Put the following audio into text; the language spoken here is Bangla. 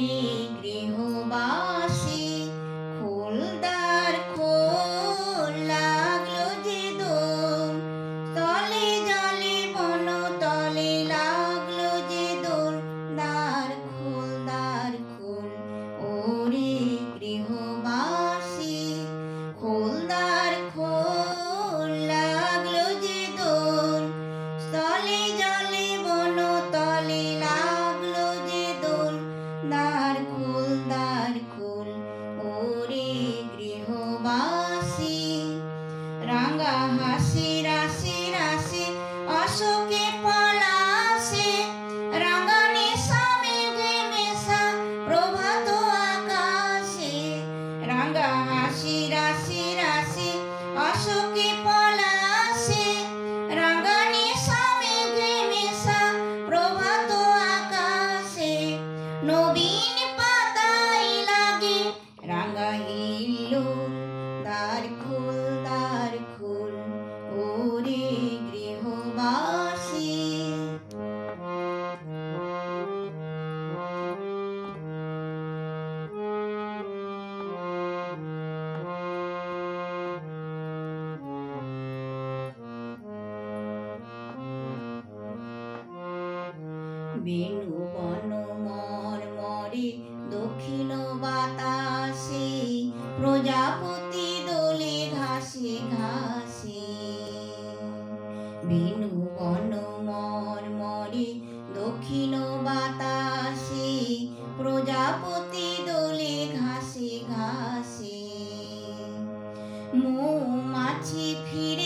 ওরে গৃহবাসী খোলদার খোল লাগলো যে দোল, তলে জলে বন তলে লাগলো যে দোল, দ্বার খোল ওরে গৃহবাসী খোলদার খোল লাগলো যে দোল, তলে জলে বন তলে লাগলো যে দোল, দ্বার খোল ওরে গৃহবাসী। রাঙা হাসি রাশি রাশি অশোকে পলাশে, রাঙা নেশা মেঘে মেশা প্রভাত আকাশে, রাঙা হাসি রাশি রাশি অশোকে পলাশে, রাঙা নেশা মেঘে মেশা প্রভাত আকাশে, নবীন পাতায় লাগে রাঙা হিল্লোল, দ্বার খোল ওরে গৃহবাসী। বেণু বন মর্মরে দক্ষিণ বাতাসে, প্রজাপতি দোলে ঘাসে ঘাসে, বেণু বন মর্মরে দক্ষিণ বাতাসে, প্রজাপতি দোলে ঘাসে ঘাসে, মৌমাছি ফিরে